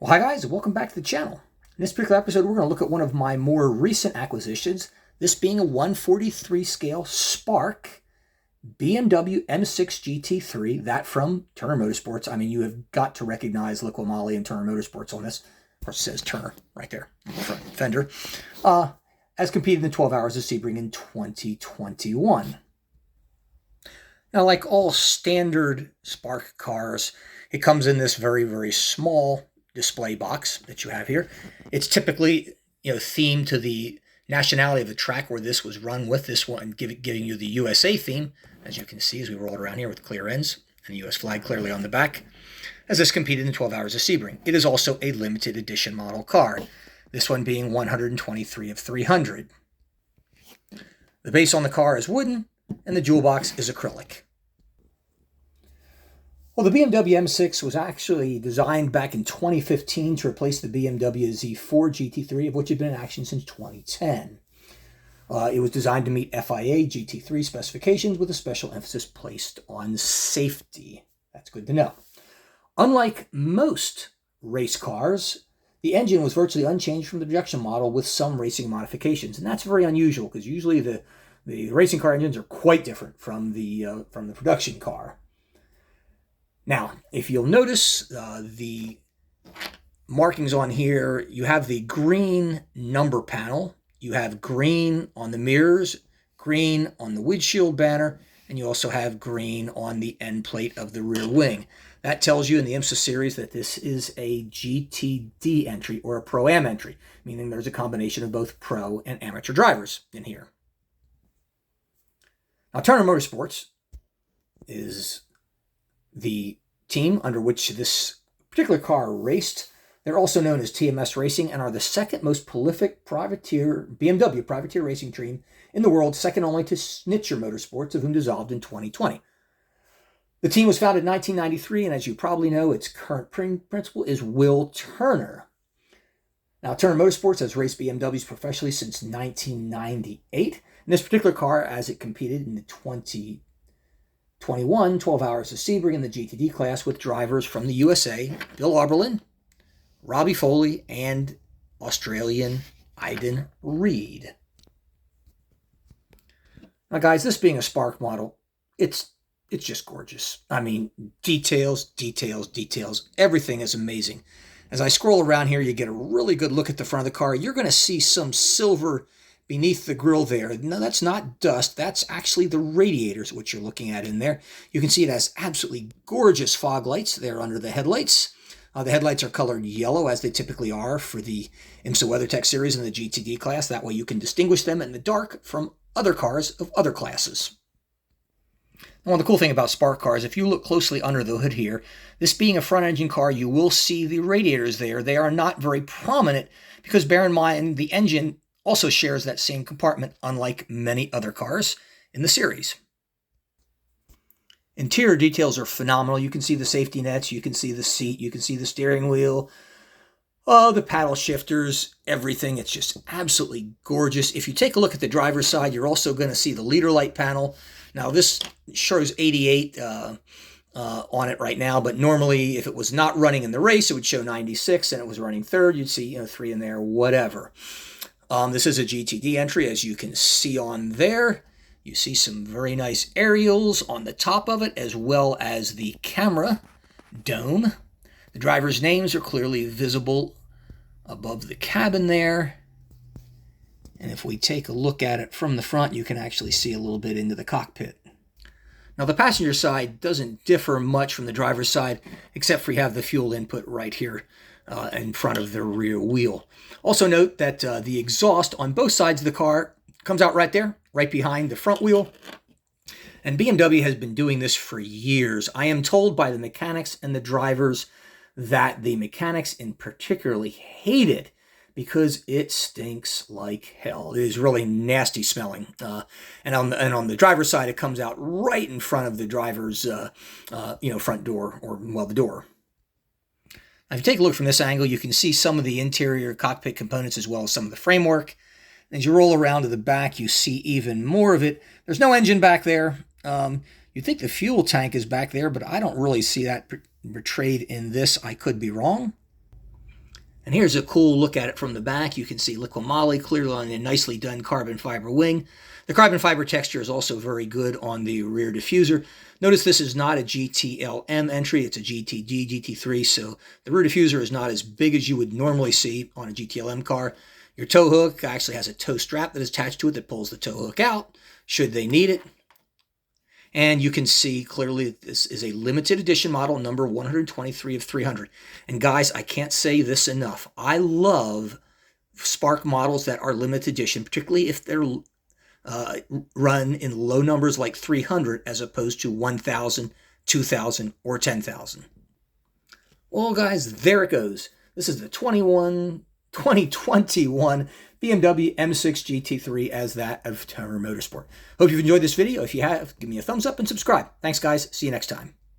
Well, hi guys, and welcome back to the channel. In this particular episode, we're going to look at one of my more recent acquisitions, this being a 1/43 scale Spark BMW M6 GT3, that from Turner Motorsports. I mean, you have got to recognize Liqui-Moly and Turner Motorsports on this. Of course, it says Turner right there on the front fender. As competed in the 12 Hours of Sebring in 2021. Now, like all standard Spark cars, it comes in this very, very small display box that you have here. It's typically, themed to the nationality of the track where this was run with, this one giving you the USA theme, as you can see as we roll it around here with clear ends and the US flag clearly on the back, as this competed in 12 Hours of Sebring. It is also a limited edition model car, this one being 123 of 300. The base on the car is wooden, and the jewel box is acrylic. Well, the BMW M6 was actually designed back in 2015 to replace the BMW Z4 GT3, of which had been in action since 2010. It was designed to meet FIA GT3 specifications with a special emphasis placed on safety. That's good to know. Unlike most race cars, the engine was virtually unchanged from the production model with some racing modifications, and that's very unusual because usually the racing car engines are quite different from the production car. Now, if you'll notice the markings on here, you have the green number panel, you have green on the mirrors, green on the windshield banner, and you also have green on the end plate of the rear wing. That tells you in the IMSA series that this is a GTD entry or a Pro-Am entry, meaning there's a combination of both pro and amateur drivers in here. Now, Turner Motorsports is the team under which this particular car raced. They're also known as TMS Racing and are the second most prolific BMW privateer racing team in the world, second only to Schnitzer Motorsports, of whom dissolved in 2020. The team was founded in 1993, and as you probably know, its current principal is Will Turner. Now, Turner Motorsports has raced BMWs professionally since 1998. And this particular car, as it competed in the 2021 12 Hours of Sebring in the GTD class with drivers from the USA, Bill Auberlen, Robby Foley, and Australian Aiden Reed. Now, guys, this being a Spark model, it's just gorgeous. I mean, details, details, details. Everything is amazing. As I scroll around here, you get a really good look at the front of the car. You're going to see some silver beneath the grille there. No, that's not dust. That's actually the radiators, which you're looking at in there. You can see it has absolutely gorgeous fog lights there under the headlights. The headlights are colored yellow, as they typically are for the IMSA Weather Tech series and the GTD class. That way you can distinguish them in the dark from other cars of other classes. Now, one of the cool thing about Spark cars, if you look closely under the hood here, this being a front-engine car, you will see the radiators there. They are not very prominent because, bear in mind, the engine also shares that same compartment, unlike many other cars in the series. Interior details are phenomenal. You can see the safety nets, you can see the seat, you can see the steering wheel, the paddle shifters, everything. It's just absolutely gorgeous. If you take a look at the driver's side, you're also going to see the leader light panel. Now, this shows 88 on it right now, but normally if it was not running in the race, it would show 96, and it was running third, you'd see 3 in there, whatever. This is a GTD entry, as you can see on there. You see some very nice aerials on the top of it, as well as the camera dome. The drivers' names are clearly visible above the cabin there. And if we take a look at it from the front, you can actually see a little bit into the cockpit. Now, the passenger side doesn't differ much from the driver's side, except for you have the fuel input right here in front of the rear wheel. Also note that the exhaust on both sides of the car comes out right there, right behind the front wheel. And BMW has been doing this for years. I am told by the mechanics and the drivers that the mechanics in particularly hate it because it stinks like hell. It is really nasty smelling. And on the driver's side, it comes out right in front of the driver's front door, or, well, the door. Now, if you take a look from this angle, you can see some of the interior cockpit components as well as some of the framework. As you roll around to the back, you see even more of it. There's no engine back there. You'd think the fuel tank is back there, but I don't really see that portrayed in this. I could be wrong. And here's a cool look at it from the back. You can see liquid moly clearly on a nicely done carbon fiber wing. The carbon fiber texture is also very good on the rear diffuser. Notice this is not a GTLM entry, it's a GTD GT3, so the rear diffuser is not as big as you would normally see on a GTLM car. Your tow hook actually has a tow strap that is attached to it that pulls the tow hook out, should they need it. And you can see clearly that this is a limited edition model, number 123 of 300. And guys, I can't say this enough. I love Spark models that are limited edition, particularly if they're run in low numbers like 300 as opposed to 1,000, 2,000, or 10,000. Well, guys, there it goes. This is the 2021 BMW M6 GT3 as that of Turner Motorsport. Hope you've enjoyed this video. If you have, give me a thumbs up and subscribe. Thanks, guys. See you next time.